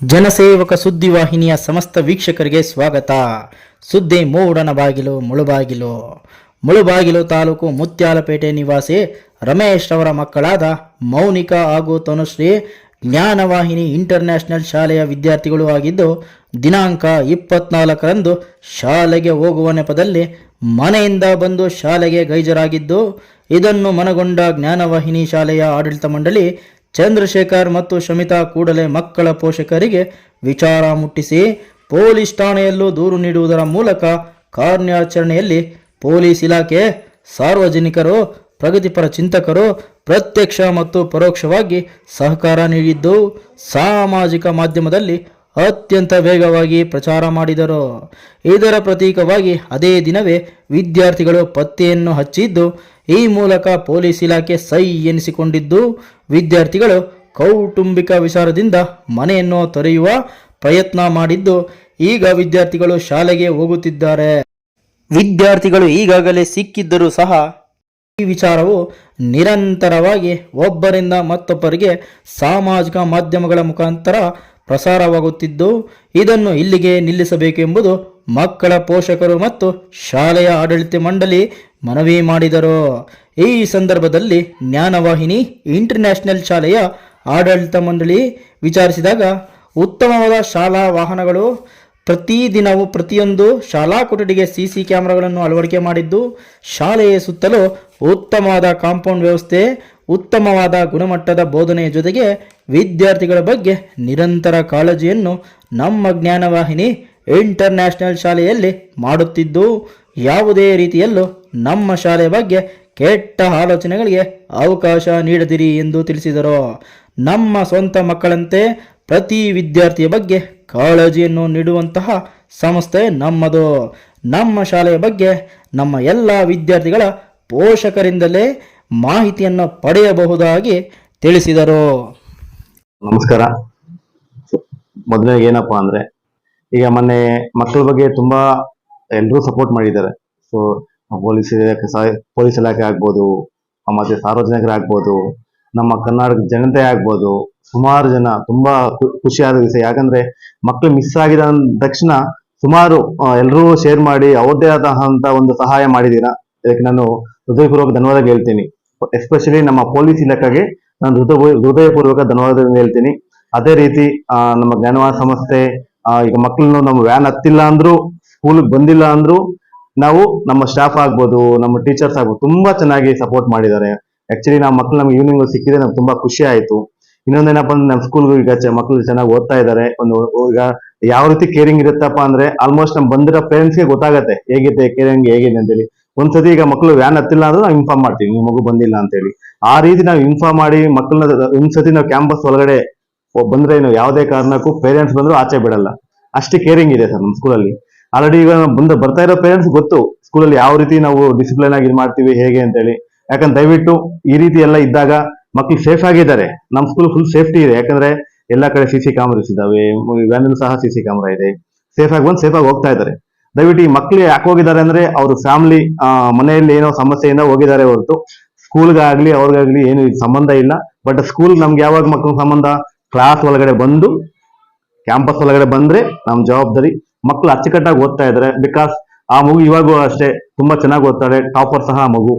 ಜನಸೇವಕ ಸುದ್ದಿವಾಹಿನಿಯ ಸಮಸ್ತ ವೀಕ್ಷಕರಿಗೆ ಸ್ವಾಗತ. ಸುದ್ದಿ ಮೂಡನ ಬಾಗಿಲು ಮುಳುಬಾಗಿಲು. ಮುಳುಬಾಗಿಲು ತಾಲೂಕು ಮುತ್ಯಾಲಪೇಟೆ ನಿವಾಸಿ ರಮೇಶ್ ಅವರ ಮಕ್ಕಳಾದ ಮೌನಿಕಾ ಹಾಗೂ ತನುಶ್ರೀ ಜ್ಞಾನವಾಹಿನಿ ಇಂಟರ್ನ್ಯಾಷನಲ್ ಶಾಲೆಯ ವಿದ್ಯಾರ್ಥಿಗಳು ಆಗಿದ್ದು, ದಿನಾಂಕ 24ರಂದು ಶಾಲೆಗೆ ಹೋಗುವ ನೆಪದಲ್ಲಿ ಮನೆಯಿಂದ ಬಂದು ಶಾಲೆಗೆ ಗೈಜರಾಗಿದ್ದು, ಇದನ್ನು ಮನಗೊಂಡ ಜ್ಞಾನವಾಹಿನಿ ಶಾಲೆಯ ಆಡಳಿತ ಮಂಡಳಿ ಚಂದ್ರಶೇಖರ್ ಮತ್ತು ಶಮಿತಾ ಕೂಡಲೇ ಮಕ್ಕಳ ಪೋಷಕರಿಗೆ ವಿಚಾರ ಮುಟ್ಟಿಸಿ ಪೊಲೀಸ್ ಠಾಣೆಯಲ್ಲೂ ದೂರು ನೀಡುವುದರ ಮೂಲಕ ಕಾರ್ಯಾಚರಣೆಯಲ್ಲಿ ಪೊಲೀಸ್ ಇಲಾಖೆ, ಸಾರ್ವಜನಿಕರು, ಪ್ರಗತಿಪರ ಚಿಂತಕರು ಪ್ರತ್ಯಕ್ಷ ಮತ್ತು ಪರೋಕ್ಷವಾಗಿ ಸಹಕಾರ ನೀಡಿದ್ದು, ಸಾಮಾಜಿಕ ಮಾಧ್ಯಮದಲ್ಲಿ ಅತ್ಯಂತ ವೇಗವಾಗಿ ಪ್ರಚಾರ ಮಾಡಿದರು. ಇದರ ಪ್ರತೀಕವಾಗಿ ಅದೇ ದಿನವೇ ವಿದ್ಯಾರ್ಥಿಗಳು ಪತ್ತೆಯನ್ನು ಹಚ್ಚಿದ್ದು, ಈ ಮೂಲಕ ಪೊಲೀಸ್ ಇಲಾಖೆ ಸೈ ಎನಿಸಿಕೊಂಡಿದ್ದು, ವಿದ್ಯಾರ್ಥಿಗಳು ಕೌಟುಂಬಿಕ ವಿಚಾರದಿಂದ ಮನೆಯನ್ನು ತೊರೆಯುವ ಪ್ರಯತ್ನ ಮಾಡಿದ್ದು, ಈಗ ವಿದ್ಯಾರ್ಥಿಗಳು ಶಾಲೆಗೆ ಹೋಗುತ್ತಿದ್ದಾರೆ. ವಿದ್ಯಾರ್ಥಿಗಳು ಈಗಾಗಲೇ ಸಿಕ್ಕಿದ್ದರೂ ಸಹ ಈ ವಿಚಾರವು ನಿರಂತರವಾಗಿ ಒಬ್ಬರಿಂದ ಮತ್ತೊಬ್ಬರಿಗೆ ಸಾಮಾಜಿಕ ಮಾಧ್ಯಮಗಳ ಮುಖಾಂತರ ಪ್ರಸಾರವಾಗುತ್ತಿದ್ದು, ಇದನ್ನು ಇಲ್ಲಿಗೆ ನಿಲ್ಲಿಸಬೇಕೆಂಬುದು ಮಕ್ಕಳ ಪೋಷಕರು ಮತ್ತು ಶಾಲೆಯ ಆಡಳಿತ ಮಂಡಳಿ ಮನವಿ ಮಾಡಿದರು. ಈ ಸಂದರ್ಭದಲ್ಲಿ ಜ್ಞಾನವಾಹಿನಿ ಇಂಟರ್ನ್ಯಾಷನಲ್ ಶಾಲೆಯ ಆಡಳಿತ ಮಂಡಳಿ ವಿಚಾರಿಸಿದಾಗ, ಉತ್ತಮವಾದ ಶಾಲಾ ವಾಹನಗಳು, ಪ್ರತಿದಿನವೂ ಪ್ರತಿಯೊಂದು ಶಾಲಾ ಕೊಠಡಿಗೆ ಸಿಸಿ ಕ್ಯಾಮೆರಾಗಳನ್ನು ಅಳವಡಿಕೆ ಮಾಡಿದ್ದು, ಶಾಲೆಯ ಸುತ್ತಲೂ ಉತ್ತಮವಾದ ಕಾಂಪೌಂಡ್ ವ್ಯವಸ್ಥೆ, ಉತ್ತಮವಾದ ಗುಣಮಟ್ಟದ ಬೋಧನೆಯ ಜೊತೆಗೆ ವಿದ್ಯಾರ್ಥಿಗಳ ಬಗ್ಗೆ ನಿರಂತರ ಕಾಳಜಿಯನ್ನು ನಮ್ಮ ಜ್ಞಾನವಾಹಿನಿ ಇಂಟರ್ನ್ಯಾಷನಲ್ ಶಾಲೆಯಲ್ಲಿ ಮಾಡುತ್ತಿದ್ದು, ಯಾವುದೇ ರೀತಿಯಲ್ಲೂ ನಮ್ಮ ಶಾಲೆಯ ಬಗ್ಗೆ ಕೆಟ್ಟ ಆಲೋಚನೆಗಳಿಗೆ ಅವಕಾಶ ನೀಡದಿರಿ ಎಂದು ತಿಳಿಸಿದರು. ನಮ್ಮ ಸ್ವಂತ ಮಕ್ಕಳಂತೆ ಪ್ರತಿ ವಿದ್ಯಾರ್ಥಿಯ ಬಗ್ಗೆ ಕಾಳಜಿಯನ್ನು ನೀಡುವಂತಹ ಸಂಸ್ಥೆ ನಮ್ಮದು. ನಮ್ಮ ಶಾಲೆಯ ಬಗ್ಗೆ ನಮ್ಮ ಎಲ್ಲ ವಿದ್ಯಾರ್ಥಿಗಳ ಪೋಷಕರಿಂದಲೇ ಮಾಹಿತಿಯನ್ನು ಪಡೆಯಬಹುದಾಗಿ ತಿಳಿಸಿದರು. ನಮಸ್ಕಾರ. ಮೊದಲಿಗೆ ಏನಪ್ಪಾ ಅಂದ್ರೆ, ಈಗ ಮೊನ್ನೆ ಮಕ್ಕಳ ಬಗ್ಗೆ ತುಂಬಾ ಎಲ್ಲರೂ ಸಪೋರ್ಟ್ ಮಾಡಿದ್ದಾರೆ. ಸೊ ಪೊಲೀಸ್ ಇಲಾಖೆ ಆಗ್ಬೋದು, ಮತ್ತೆ ಸಾರ್ವಜನಿಕರಾಗ್ಬೋದು, ನಮ್ಮ ಕರ್ನಾಟಕ ಜನತೆ ಆಗ್ಬೋದು, ಸುಮಾರು ಜನ ತುಂಬಾ ಖುಷಿಯಾದ ವಿಷಯ. ಯಾಕಂದ್ರೆ ಮಕ್ಕಳು ಮಿಸ್ ಆಗಿದ ತಕ್ಷಣ ಸುಮಾರು ಎಲ್ಲರೂ ಶೇರ್ ಮಾಡಿ ಅವ್ರದ್ದೇ ಆದಂತ ಒಂದು ಸಹಾಯ ಮಾಡಿದ್ದೀರಾ. ಇದಕ್ಕೆ ನಾನು ಹೃದಯಪೂರ್ವಕ ಧನ್ಯವಾದ ಹೇಳ್ತೀನಿ. ಎಸ್ಪೆಷಲಿ ನಮ್ಮ ಪೊಲೀಸ್ ಇಲಾಖೆಗೆ ನಾನು ಹೃದಯಪೂರ್ವಕ ಧನ್ಯವಾದ ಹೇಳ್ತೀನಿ. ಅದೇ ರೀತಿ ನಮ್ಮ ಜ್ಞಾನವಾಹಿನಿ ಸಂಸ್ಥೆ, ಈಗ ಮಕ್ಕಳನ್ನು ನಮ್ಮ ವ್ಯಾನ್ ಹತ್ತಿಲ್ಲ ಅಂದ್ರೂ, ಸ್ಕೂಲ್ಗೆ ಬಂದಿಲ್ಲ ಅಂದ್ರೂ, ನಾವು ನಮ್ಮ ಸ್ಟಾಫ್ ಆಗ್ಬೋದು, ನಮ್ಮ ಟೀಚರ್ಸ್ ಆಗ್ಬೋದು, ತುಂಬಾ ಚೆನ್ನಾಗಿ ಸಪೋರ್ಟ್ ಮಾಡಿದ್ದಾರೆ. ಆಕ್ಚುಲಿ ನಮ್ಮ ಮಕ್ಕಳು ನಮ್ಗೆ ಈವ್ನಿಂಗ್ ಸಿಕ್ಕಿದೆ, ನಮ್ಗೆ ತುಂಬಾ ಖುಷಿ ಆಯ್ತು. ಇನ್ನೊಂದೇನಪ್ಪ ಅಂದ್ರೆ, ನಮ್ಮ ಸ್ಕೂಲ್ಗೂ ಈಗ ಮಕ್ಕಳು ಚೆನ್ನಾಗಿ ಓದ್ತಾ ಇದ್ದಾರೆ. ಈಗ ಯಾವ ರೀತಿ ಕೇರಿಂಗ್ ಇರುತ್ತಪ್ಪ ಅಂದ್ರೆ, ಆಲ್ಮೋಸ್ಟ್ ನಮ್ ಬಂದಿರೋ ಪೇರೆಂಟ್ಸ್ಗೆ ಗೊತ್ತಾಗತ್ತೆ ಹೇಗಿದೆ ಕೇರಿಂಗ್ ಹೇಗಿದೆ ಅಂತೇಳಿ. ಒಂದ್ಸತಿ ಈಗ ಮಕ್ಕಳು ವ್ಯಾನ್ ಹತ್ತಿಲ್ಲ ಅಂದ್ರೆ ನಾವು ಇನ್ಫಾರ್ಮ್ ಮಾಡ್ತೀವಿ, ನಿಮ್ಮ ಮಗು ಬಂದಿಲ್ಲ ಅಂತ ಹೇಳಿ. ಆ ರೀತಿ ನಾವು ಇನ್ಫಾರ್ಮ್ ಮಾಡಿ ಮಕ್ಕಳನ್ನ ಒಂದ್ಸತಿ ನಾವು ಕ್ಯಾಂಪಸ್ ಒಳಗಡೆ ಬಂದ್ರೆ ಯಾವುದೇ ಕಾರಣಕ್ಕೂ ಪೇರೆಂಟ್ಸ್ ಬಂದ್ರು ಆಚೆ ಬಿಡಲ್ಲ. ಅಷ್ಟೇ ಕೇರಿಂಗ್ ಇದೆ ಸರ್ ನಮ್ಮ ಸ್ಕೂಲಲ್ಲಿ. ಆಲ್ರೆಡಿ ಈಗ ಬರ್ತಾ ಇರೋ ಪೇರೆಂಟ್ಸ್ ಗೊತ್ತು ಸ್ಕೂಲಲ್ಲಿ ಯಾವ ರೀತಿ ನಾವು ಡಿಸಿಪ್ಲಿನ್ ಆಗಿ ಮಾಡ್ತೀವಿ ಹೇಗೆ ಅಂತ ಹೇಳಿ. ಯಾಕಂದ್ರೆ ದಯವಿಟ್ಟು ಈ ರೀತಿ ಎಲ್ಲ ಇದ್ದಾಗ ಮಕ್ಳು ಸೇಫ್ ಆಗಿದ್ದಾರೆ. ನಮ್ಮ ಸ್ಕೂಲ್ ಫುಲ್ ಸೇಫ್ಟಿ ಇದೆ. ಯಾಕಂದ್ರೆ ಎಲ್ಲಾ ಕಡೆ ಸಿಸಿ ಕ್ಯಾಮರಾಸ್ ಇದಾವೆ, ವ್ಯಾನ್ ಸಹ ಸಿಸಿ ಕ್ಯಾಮರಾ ಇದೆ. ಸೇಫ್ ಆಗಿ ಬಂದು ಸೇಫ್ ಆಗಿ ಹೋಗ್ತಾ ಇದ್ದಾರೆ. ದಯವಿಟ್ಟು ಈ ಮಕ್ಳು ಯಾಕೆ ಹೋಗಿದ್ದಾರೆ ಅಂದ್ರೆ, ಅವ್ರ ಫ್ಯಾಮಿಲಿ ಮನೆಯಲ್ಲಿ ಏನೋ ಸಮಸ್ಯೆಯಿಂದ ಹೋಗಿದ್ದಾರೆ ಹೊರತು ಸ್ಕೂಲ್ಗಾಗ್ಲಿ ಅವ್ರಿಗಾಗ್ಲಿ ಏನು ಸಂಬಂಧ ಇಲ್ಲ. ಬಟ್ ಸ್ಕೂಲ್ ನಮ್ಗೆ ಯಾವಾಗ ಮಕ್ಳ ಸಂಬಂಧ, ಕ್ಲಾಸ್ ಒಳಗಡೆ ಬಂದು ಕ್ಯಾಂಪಸ್ ಒಳಗಡೆ ಬಂದ್ರೆ ನಮ್ ಜವಾಬ್ದಾರಿ. ಮಕ್ಳು ಅಚ್ಚುಕಟ್ಟಾಗಿ ಓದ್ತಾ ಇದಾರೆ. ಬಿಕಾಸ್ ಆ ಮಗು ಇವಾಗೂ ಅಷ್ಟೇ ತುಂಬಾ ಚೆನ್ನಾಗಿ ಓದ್ತಾಳೆ, ಟಾಪರ್ ಸಹ ಮಗು.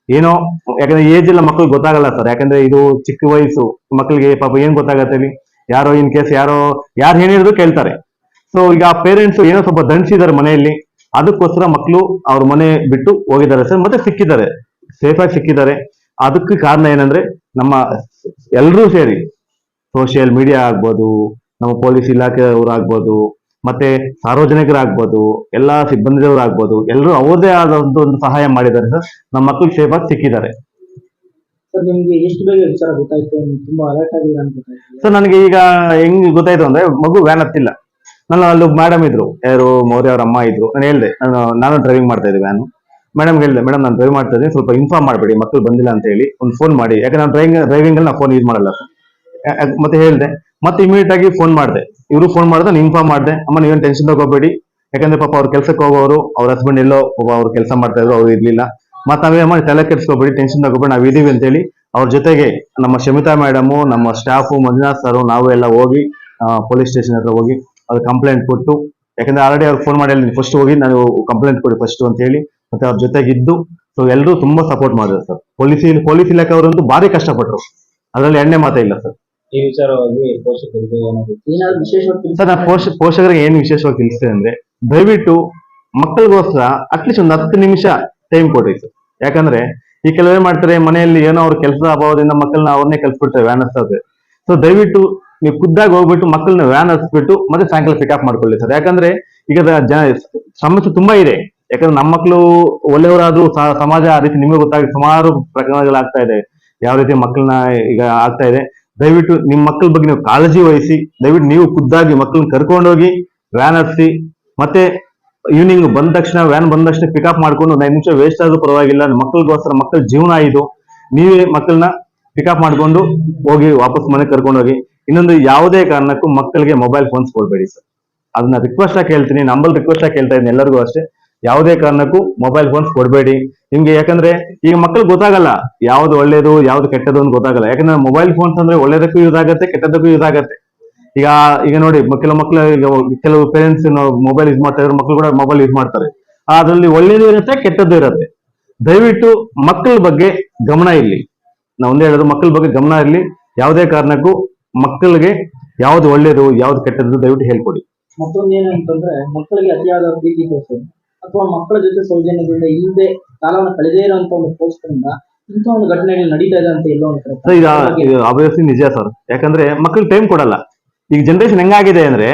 ಏನೋ ಯಾಕಂದ್ರೆ ಏಜ್ ಎಲ್ಲ ಮಕ್ಳಿಗೆ ಗೊತ್ತಾಗಲ್ಲ ಸರ್. ಯಾಕಂದ್ರೆ ಇದು ಚಿಕ್ಕ ವಯಸ್ಸು ಮಕ್ಳಿಗೆ ಪಾಪ ಏನ್ ಗೊತ್ತಾಗತ್ತೆ ಹೇಳಿ. ಯಾರೋ ಇನ್ ಕೇಸ್ ಯಾರು ಹೇಳಿದ್ರು ಕೇಳ್ತಾರೆ. ಸೊ ಈಗ ಆ ಪೇರೆಂಟ್ಸ್ ಏನೋ ಸ್ವಲ್ಪ ದಂಡಿಸಿದ್ದಾರೆ ಮನೆಯಲ್ಲಿ, ಅದಕ್ಕೋಸ್ಕರ ಮಕ್ಕಳು ಅವ್ರ ಮನೆ ಬಿಟ್ಟು ಹೋಗಿದ್ದಾರೆ ಸರ್. ಮತ್ತೆ ಸಿಕ್ಕಿದ್ದಾರೆ, ಸೇಫ್ ಆಗಿ ಸಿಕ್ಕಿದ್ದಾರೆ. ಅದಕ್ಕೆ ಕಾರಣ ಏನಂದ್ರೆ, ನಮ್ಮ ಎಲ್ಲರೂ ಸೇರಿ ಸೋಷಿಯಲ್ ಮೀಡಿಯಾ ಆಗ್ಬೋದು, ನಮ್ಮ ಪೊಲೀಸ್ ಇಲಾಖೆಯವರಾಗ್ಬೋದು, ಮತ್ತೆ ಸಾರ್ವಜನಿಕರಾಗ್ಬೋದು, ಎಲ್ಲಾ ಸಿಬ್ಬಂದಿಯವರಾಗ್ಬೋದು, ಎಲ್ಲರೂ ಅವ್ರದೇ ಆದ ಒಂದು ಸಹಾಯ ಮಾಡಿದ್ದಾರೆ ಸರ್. ನಮ್ಮ ಮಕ್ಕಳಿಗೆ ಸೇಫ್ ಆಗಿ ಸಿಕ್ಕಿದ್ದಾರೆ. ನಿಮ್ಗೆ ಎಷ್ಟು ಬೇಗ ವಿಚಾರ ಗೊತ್ತಾಯ್ತು? ತುಂಬಾ ಅಲರ್ಟ್ ಆಗಿಲ್ಲ ಅಂತ ಸರ್ ನನಗೆ ಈಗ ಹೆಂಗ್ ಗೊತ್ತಾಯ್ತು ಅಂದ್ರೆ, ಮಗು ವ್ಯಾನ್ ಹತ್ತಿಲ್ಲ. ನಾನು ಅಲ್ಲಿ ಮೇಡಮ್ ಇದ್ರು, ಯಾರು ಮೌರ್ಯ ಅವ್ರ ಅಮ್ಮ ಇದ್ರು. ನಾನು ಹೇಳ್ದೆ, ನಾನು ಡ್ರೈವಿಂಗ್ ಮಾಡ್ತಾ ಇದ್ದೆ ವ್ಯಾನ್. ಮೇಡಮ್ ಹೇಳಿದೆ, ಮೇಡಮ್ ನಾನು ಡ್ರೈವ್ ಮಾಡ್ತಾ ಇದ್ದೀನಿ, ಸ್ವಲ್ಪ ಇನ್ಫಾರ್ಮ್ ಮಾಡಬೇಡಿ ಮಕ್ಕಳು ಬಂದಿಲ್ಲ ಅಂತ ಹೇಳಿ, ಒಂದು ಫೋನ್ ಮಾಡಿ. ಯಾಕಂದ್ರೆ ನಾನು ಡ್ರೈವಿಂಗ್ ಅಲ್ಲಿ ನಾನು ಫೋನ್ ಯೂಸ್ ಮಾಡಲ್ಲ ಸರ್. ಮತ್ತೆ ಹೇಳ್ದೆ, ಮತ್ತೆ ಇಮಿಡಿಯೇಟ್ ಆಗಿ ಫೋನ್ ಮಾಡಿದೆ. ಇವರು ಫೋನ್ ಮಾಡಿದ್ರೆ ನಾನು ಇನ್ಫಾರ್ಮ್ ಮಾಡಿದೆ, ಅಮ್ಮ ನೀವೇನು ಟೆನ್ಷನ್ ತಗೋಬೇಡಿ. ಯಾಕಂದ್ರೆ ಪಾಪ ಅವ್ರ ಕೆಲ್ಸಕ್ಕೆ ಹೋಗೋರು, ಅವ್ರ ಹಸ್ಬೆಂಡ್ ಎಲ್ಲೋ ಅವ್ರು ಕೆಲಸ ಮಾಡ್ತಾ ಇದ್ರು, ಅವ್ರು ಇರ್ಲಿಲ್ಲ. ಮತ್ತೆ ನಾವೇಮ್ಮ ತಲೆ ಕೆಡಿಸ್ಕೋಬೇಡಿ, ಟೆನ್ಷನ್ ತಗೋಬೇಡಿ, ನಾವು ಇದೀವಿ ಅಂತ ಹೇಳಿ ಅವ್ರ ಜೊತೆಗೆ ನಮ್ಮ ಶಮಿತಾ ಮೇಡಮು, ನಮ್ಮ ಸ್ಟಾಫು, ಮಂಜುನಾಥ್ ಸರ್, ನಾವು ಎಲ್ಲ ಹೋಗಿ ಪೊಲೀಸ್ ಸ್ಟೇಷನ್ ಹತ್ರ ಹೋಗಿ ಅವ್ರು ಕಂಪ್ಲೇಂಟ್ ಕೊಟ್ಟು, ಯಾಕಂದ್ರೆ ಆಲ್ರೆಡಿ ಅವ್ರಿಗೆ ಫೋನ್ ಮಾಡಿ ಫಸ್ಟ್ ಹೋಗಿ ನಾನು ಕಂಪ್ಲೇಂಟ್ ಕೊಡಿ ಫಸ್ಟ್ ಅಂತ ಹೇಳಿ, ಮತ್ತೆ ಅವ್ರ ಜೊತೆಗಿದ್ದು ಸೊ ಎಲ್ಲರೂ ತುಂಬಾ ಸಪೋರ್ಟ್ ಮಾಡಿದ್ರು ಸರ್. ಪೊಲೀಸ್ ಇಲಾಖೆ ಅವರಂತೂ ಭಾರಿ ಕಷ್ಟಪಟ್ರು, ಅದರಲ್ಲಿ ಎಣ್ಣೆ ಮಾತೇ ಇಲ್ಲ ಸರ್. ಈ ವಿಚಾರವಾಗಿ ಪೋಷಕರಿಗೆ ಏನಾದ್ರು ವಿಶೇಷವಾಗಿ ಸರ್ ನಾನು ಪೋಷಕರಿಗೆ ಏನು ವಿಶೇಷವಾಗಿ ತಿಳಿಸ್ತೇನೆ ಅಂದ್ರೆ, ದಯವಿಟ್ಟು ಮಕ್ಕಳಿಗೋಸ್ಕರ ಅಟ್ಲೀಸ್ಟ್ ಒಂದು 10 ನಿಮಿಷ ಟೈಮ್ ಕೊಡಿ ಸರ್. ಯಾಕಂದ್ರೆ ಈ ಕೆಲವೇ ಮಾಡ್ತಾರೆ, ಮನೆಯಲ್ಲಿ ಏನೋ ಅವ್ರ ಕೆಲಸದ ಅಭಾವದಿಂದ ಮಕ್ಕಳನ್ನ ಅವ್ರನ್ನೇ ಕಲ್ಸ್ಬಿಡ್ತಾರೆ ವ್ಯಾನ್ ಹತ್ತೋದು. ಸೊ ದಯವಿಟ್ಟು ನೀವು ಖುದ್ದಾಗಿ ಹೋಗ್ಬಿಟ್ಟು ಮಕ್ಕಳನ್ನ ವ್ಯಾನ್ ಹತ್ಬಿಟ್ಟು ಮತ್ತೆ ಸಾಯಂಕಾಲ ಪಿಕಪ್ ಮಾಡ್ಕೊಳ್ಳಿ ಸರ್. ಯಾಕಂದ್ರೆ ಈಗ ಸಮಸ್ಯೆ ತುಂಬಾ ಇದೆ. ಯಾಕಂದ್ರೆ ನಮ್ಮ ಮಕ್ಕಳು ಒಳ್ಳೆಯವರಾದ್ರೂ ಸಮಾಜ ಆ ರೀತಿ ನಿಮಗೆ ಗೊತ್ತಾಗಿ ಸುಮಾರು ಪ್ರಕರಣಗಳಾಗ್ತಾ ಇದೆ, ಯಾವ ರೀತಿ ಮಕ್ಕಳನ್ನ ಈಗ ಆಗ್ತಾ ಇದೆ. ದಯವಿಟ್ಟು ನಿಮ್ಮ ಮಕ್ಕಳ ಬಗ್ಗೆ ನೀವು ಕಾಳಜಿ ವಹಿಸಿ, ದಯವಿಟ್ಟು ನೀವು ಖುದ್ದಾಗಿ ಮಕ್ಕಳನ್ನ ಕರ್ಕೊಂಡೋಗಿ ವ್ಯಾನ್ ಹತ್ಸಿ, ಮತ್ತೆ ಈವ್ನಿಂಗ್ ಬಂದ ತಕ್ಷಣ ವ್ಯಾನ್ ಬಂದ ತಕ್ಷಣ ಪಿಕಪ್ ಮಾಡ್ಕೊಂಡು 5 ನಿಮಿಷ ವೇಸ್ಟ್ ಆದ್ರೂ ಪರವಾಗಿಲ್ಲ, ಮಕ್ಕಳಿಗೋಸ್ಕರ ಮಕ್ಕಳ ಜೀವನ ಇದು, ನೀವೇ ಮಕ್ಕಳನ್ನ ಪಿಕಪ್ ಮಾಡ್ಕೊಂಡು ಹೋಗಿ ವಾಪಸ್ ಮನೆಗೆ ಕರ್ಕೊಂಡು ಹೋಗಿ. ಇನ್ನೊಂದು, ಯಾವುದೇ ಕಾರಣಕ್ಕೂ ಮಕ್ಕಳಿಗೆ ಮೊಬೈಲ್ ಫೋನ್ಸ್ ಕೊಡ್ಬೇಡಿ ಸರ್. ಅದನ್ನ ರಿಕ್ವೆಸ್ಟ್ ಆಗಿ ಕೇಳ್ತೀನಿ, ನಂಬಲ್ಲಿ ರಿಕ್ವೆಸ್ಟ್ ಆಗಿ ಕೇಳ್ತಾ ಇದ್ದೀನಿ ಎಲ್ಲರಿಗೂ ಅಷ್ಟೇ, ಯಾವುದೇ ಕಾರಣಕ್ಕೂ ಮೊಬೈಲ್ ಫೋನ್ಸ್ ಕೊಡ್ಬೇಡಿ ನಿಮ್ಗೆ. ಯಾಕಂದ್ರೆ ಈಗ ಮಕ್ಕಳಿಗೆ ಗೊತ್ತಾಗಲ್ಲ ಯಾವ್ದು ಒಳ್ಳೇದು ಯಾವ್ದು ಕೆಟ್ಟದ್ದು ಅಂತ ಗೊತ್ತಾಗಲ್ಲ. ಯಾಕಂದ್ರೆ ಮೊಬೈಲ್ ಫೋನ್ಸ್ ಅಂದ್ರೆ ಒಳ್ಳೇದಕ್ಕೂ ಯೂಸ್ ಆಗುತ್ತೆ, ಕೆಟ್ಟದಕ್ಕೂ ಯೂಸ್ ಆಗುತ್ತೆ. ಈಗ ನೋಡಿ, ಕೆಲವು ಮಕ್ಕಳು, ಕೆಲವು ಪೇರೆಂಟ್ಸ್ ಮೊಬೈಲ್ ಯೂಸ್ ಮಾಡ್ತಾ ಇದ್ರೆ ಮಕ್ಕಳು ಕೂಡ ಮೊಬೈಲ್ ಯೂಸ್ ಮಾಡ್ತಾರೆ. ಅದ್ರಲ್ಲಿ ಒಳ್ಳೇದು ಇರುತ್ತೆ, ಕೆಟ್ಟದ್ದು ಇರುತ್ತೆ. ದಯವಿಟ್ಟು ಮಕ್ಕಳ ಬಗ್ಗೆ ಗಮನ ಇರ್ಲಿ. ನಾವು ಒಂದೇ ಹೇಳೋದು, ಮಕ್ಕಳ ಬಗ್ಗೆ ಗಮನ ಇರ್ಲಿ. ಯಾವುದೇ ಕಾರಣಕ್ಕೂ ಮಕ್ಕಳಿಗೆ ಯಾವ್ದು ಒಳ್ಳೇದು ಯಾವ್ದು ಕೆಟ್ಟದ್ದು ದಯವಿಟ್ಟು ಹೇಳ್ಕೊಡಿ. ಮತ್ತೊಂದೇನು ಅಂತಂದ್ರೆ, ಮಕ್ಕಳಿಗೆ ಅತಿಯಾದ ಪ್ರೀತಿ ತೋರಿಸೋದು ಅಥವಾ ಮಕ್ಕಳ ಜೊತೆ ಸೌಜನ್ಯದಿಂದ ಇಲ್ಲದೆ ಕಾಲವನ್ನು ಕಳೆದೇ ಇರುವಂತ ಒಂದು ಪೋಸ್ಟ್ರಿಂದ ಇಂಥ ಒಂದು ಘಟನೆಗಳು ನಡೀತಾ ಇದೆ ಅಂತ ಎಲ್ಲೋ ಒಂದು ಕಡೆ ಈಗ ಆಬ್ವಿಯಸ್ಲಿ ನಿಜ ಸರ್. ಯಾಕಂದ್ರೆ ಮಕ್ಕಳಿಗೆ ಟೈಮ್ ಕೊಡಲ್ಲ. ಈಗ ಜನರೇಷನ್ ಹೆಂಗಾಗಿದೆ ಅಂದ್ರೆ,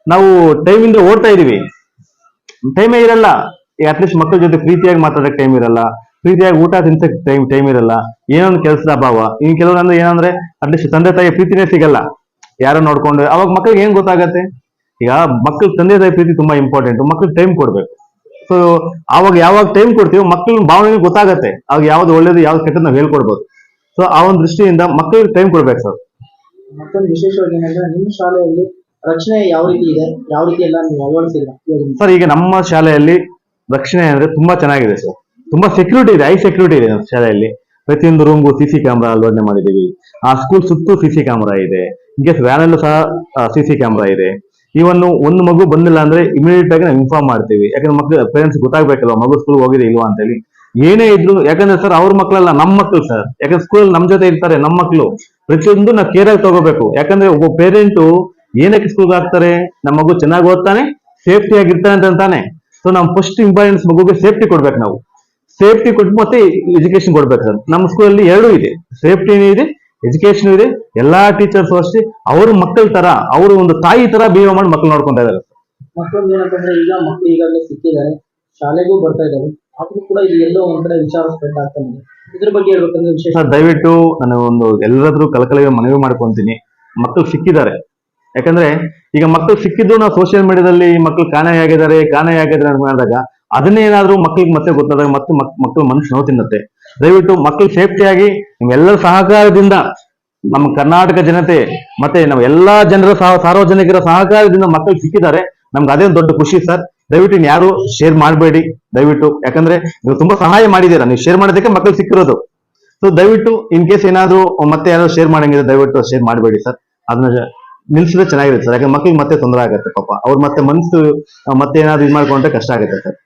ನಾವು ಟೈಮ್ ಇಂದ ಓಡ್ತಾ ಇದೀವಿ, ಟೈಮೇ ಇರಲ್ಲ. ಅಟ್ಲೀಸ್ಟ್ ಮಕ್ಕಳ ಜೊತೆ ಪ್ರೀತಿಯಾಗಿ ಮಾತಾಡಕ್ ಟೈಮ್ ಇರಲ್ಲ, ಪ್ರೀತಿಯಾಗಿ ಊಟ ತಿನ್ಸಕ್ ಟೈಮ್ ಇರಲ್ಲ, ಏನೊಂದು ಕೆಲಸದ ಅಭಾವ. ಇನ್ ಕೆಲವರು ಅಂದ್ರೆ ಏನಂದ್ರೆ, ಅಟ್ಲೀಸ್ಟ್ ತಂದೆ ತಾಯಿ ಪ್ರೀತಿನೇ ಸಿಗಲ್ಲ, ಯಾರೋ ನೋಡ್ಕೊಂಡು. ಅವಾಗ ಮಕ್ಕಳಿಗೆ ಏನ್ ಗೊತ್ತಾಗತ್ತೆ? ಈಗ ಮಕ್ಕಳ ತಂದೆ ತಾಯಿ ಪ್ರೀತಿ ತುಂಬಾ ಇಂಪಾರ್ಟೆಂಟ್, ಮಕ್ಕಳಿಗೆ ಟೈಮ್ ಕೊಡ್ಬೇಕು. ಸೊ ಅವಾಗ ಯಾವಾಗ ಟೈಮ್ ಕೊಡ್ತೀವಿ ಮಕ್ಕಳ ಭಾವನೆ ಗೊತ್ತಾಗತ್ತೆ, ಅವಾಗ ಯಾವ್ದು ಒಳ್ಳೇದು ಯಾವ್ದು ಕೆಟ್ಟದ್ದು ನಾವು ಹೇಳ್ಕೊಡ್ಬೋದು. ಸೊ ಆ ಒಂದು ದೃಷ್ಟಿಯಿಂದ ಮಕ್ಕಳಿಗೆ ಟೈಮ್ ಕೊಡ್ಬೇಕು ಸರ್. ಮತ್ತೊಂದು ವಿಶೇಷವಾಗಿ ಏನಂದ್ರೆ, ನಿಮ್ಮ ಶಾಲೆಯಲ್ಲಿ ರಕ್ಷಣೆ ಯಾವ ರೀತಿ ಇದೆ, ಯಾವ ರೀತಿ ಎಲ್ಲ ನೀವು ಅಳವಡಿಸಿಲ್ಲ ಸರ್? ಈಗ ನಮ್ಮ ಶಾಲೆಯಲ್ಲಿ ರಕ್ಷಣೆ ಅಂದ್ರೆ ತುಂಬಾ ಚೆನ್ನಾಗಿದೆ ಸರ್. ತುಂಬಾ ಸೆಕ್ಯೂರಿಟಿ ಇದೆ, ಹೈ ಸೆಕ್ಯೂರಿಟಿ ಇದೆ ನಮ್ಮ ಶಾಲೆಯಲ್ಲಿ. ಪ್ರತಿಯೊಂದು ರೂಮ್ಗೂ CC ಕ್ಯಾಮ್ರಾ ಅಳವಡಿಕೆ ಮಾಡಿದೀವಿ. ಆ ಸ್ಕೂಲ್ ಸುತ್ತೂ CC ಕ್ಯಾಮ್ರಾ ಇದೆ. ಇನ್ಕೇಸ್ ವ್ಯಾನ್ ಅಲ್ಲೂ ಸಹ CC ಕ್ಯಾಮ್ರಾ ಇದೆ. ಇವನ್ ಒಂದು ಮಗು ಬಂದಿಲ್ಲ ಅಂದ್ರೆ ಇಮಿಡಿಯೇಟ್ ಆಗಿ ನಾವು ಇನ್ಫಾರ್ಮ್ ಮಾಡ್ತೀವಿ. ಯಾಕಂದ್ರೆ ಮಕ್ಕಳು ಪೇರೆಂಟ್ಸ್ ಗೊತ್ತಾಗ್ಬೇಕಲ್ವಾ ಮಗು ಸ್ಕೂಲ್ ಹೋಗಿದೆ ಇಲ್ವಾ ಅಂತ ಹೇಳಿ. ಏನೇ ಇದ್ರು, ಯಾಕಂದ್ರೆ ಸರ್ ಅವ್ರ ಮಕ್ಕಳಲ್ಲ, ನಮ್ಮ ಮಕ್ಕಳು ಸರ್. ಯಾಕಂದ್ರೆ ಸ್ಕೂಲ್ ನಮ್ ಜೊತೆ ಇರ್ತಾರೆ, ನಮ್ಮ ಮಕ್ಕಳು. ಪ್ರತಿಯೊಂದು ನಾವು ಕೇರ್ ಆಗಿ ತಗೋಬೇಕು. ಯಾಕಂದ್ರೆ ಒಬ್ಬ ಪೇರೆಂಟು ಏನಕ್ಕೆ ಸ್ಕೂಲ್ಗೆ ಹಾಕ್ತಾರೆ? ನಮ್ಮ ಮಗು ಚೆನ್ನಾಗಿ ಓದ್ತಾನೆ, ಸೇಫ್ಟಿ ಆಗಿರ್ತಾನೆ ಅಂತಾನೆ. ಸೊ ನಾವು ಫಸ್ಟ್ ಇಂಪಾರ್ಟೆನ್ಸ್ ಮಗುಗೆ ಸೇಫ್ಟಿ ಕೊಡ್ಬೇಕು. ನಾವು ಸೇಫ್ಟಿ ಕೊಟ್ಟು ಮತ್ತೆ ಎಜುಕೇಶನ್ ಕೊಡ್ಬೇಕು ಸರ್. ನಮ್ಮ ಸ್ಕೂಲಲ್ಲಿ ಎರಡೂ ಇದೆ, ಸೇಫ್ಟಿನೂ ಇದೆ, ಎಜುಕೇಶನ್ ಇದೆ. ಎಲ್ಲಾ ಟೀಚರ್ಸ್ ಅಷ್ಟೇ ಅವ್ರ ಮಕ್ಕಳ ತರ, ಅವರು ಒಂದು ತಾಯಿ ತರ ಬಿಹೇವ್ ಮಾಡಿ ಮಕ್ಕಳು ನೋಡ್ಕೊಂತಾ ಇದಾರೆ. ಮತ್ತೊಂದು ಏನಂತಂದ್ರೆ, ಈಗ ಮಕ್ಕಳು ಈಗಾಗಲೇ ಸಿಕ್ಕಿದ್ದಾರೆ, ಶಾಲೆಗೂ ಬರ್ತಾ ಇದ್ದಾರೆ, ಆದ್ರೂ ಕೂಡ ಇದು ಎಲ್ಲೋ ಒಂದ್ ಕಡೆ ವಿಚಾರ ಸ್ಪ್ರೆಡ್ ಆಗ್ತಾ ಇದೆ. ಇದ್ರ ಬಗ್ಗೆ ಹೇಳ್ಬೇಕಂದ್ರೆ ವಿಶೇಷ ದಯವಿಟ್ಟು ನಾನು ಒಂದು ಎಲ್ಲರಾದ್ರೂ ಕಳಕಳಿಗೆ ಮನವಿ ಮಾಡ್ಕೊಂತೀನಿ, ಮಕ್ಕಳು ಸಿಕ್ಕಿದ್ದಾರೆ. ಯಾಕಂದ್ರೆ ಈಗ ಮಕ್ಕಳು ಸಿಕ್ಕಿದ್ದು ನಾವು ಸೋಷಿಯಲ್ ಮೀಡಿಯಾದಲ್ಲಿ ಮಕ್ಕಳು ಕಾಣೆಯಾಗಿದ್ದಾರೆ ಅಂತ ಮಾಡಿದಾಗ, ಅದನ್ನೇ ಏನಾದ್ರೂ ಮಕ್ಕಳಿಗೆ ಮತ್ತೆ ಗೊತ್ತಾದಾಗ ಮತ್ತೆ ಮಕ್ಕಳು ಮನಸ್ಸು ನೋವು ತಿನ್ನುತ್ತೆ. ದಯವಿಟ್ಟು ಮಕ್ಕಳು ಸೇಫ್ಟಿಯಾಗಿ ನಿಮ್ಮೆಲ್ಲರ ಸಹಕಾರದಿಂದ, ನಮ್ಮ ಕರ್ನಾಟಕ ಜನತೆ ಮತ್ತೆ ನಾವು ಎಲ್ಲಾ ಜನರ ಸಾರ್ವಜನಿಕರ ಸಹಕಾರದಿಂದ ಮಕ್ಕಳು ಸಿಕ್ಕಿದ್ದಾರೆ. ನಮ್ಗೆ ಅದೇ ಒಂದು ದೊಡ್ಡ ಖುಷಿ ಸರ್. ದಯವಿಟ್ಟು ಯಾರು ಶೇರ್ ಮಾಡಬೇಡಿ ದಯವಿಟ್ಟು. ಯಾಕಂದ್ರೆ ನೀವು ತುಂಬಾ ಸಹಾಯ ಮಾಡಿದ್ದೀರಾ, ನೀವು ಶೇರ್ ಮಾಡೋದಕ್ಕೆ ಮಕ್ಕಳು ಸಿಕ್ಕಿರೋದು. ಸೊ ದಯವಿಟ್ಟು ಇನ್ ಕೇಸ್ ಏನಾದ್ರು ಮತ್ತೆ ಯಾರು ಶೇರ್ ಮಾಡಂಗಿದ್ರೆ ದಯವಿಟ್ಟು ಶೇರ್ ಮಾಡಬೇಡಿ ಸರ್. ಅದನ್ನ ನಿಲ್ಸಿದ್ರೆ ಚೆನ್ನಾಗಿರುತ್ತೆ ಸರ್. ಯಾಕಂದ್ರೆ ಮಕ್ಕಳಿಗೆ ಮತ್ತೆ ತೊಂದರೆ ಆಗುತ್ತೆ ಪಾಪ. ಅವ್ರು ಮತ್ತೆ ಮನಸ್ಸು ಮತ್ತೆ ಏನಾದ್ರು ಇದು ಮಾಡ್ಕೊಂಡ್ರೆ ಕಷ್ಟ ಆಗುತ್ತೆ ಸರ್.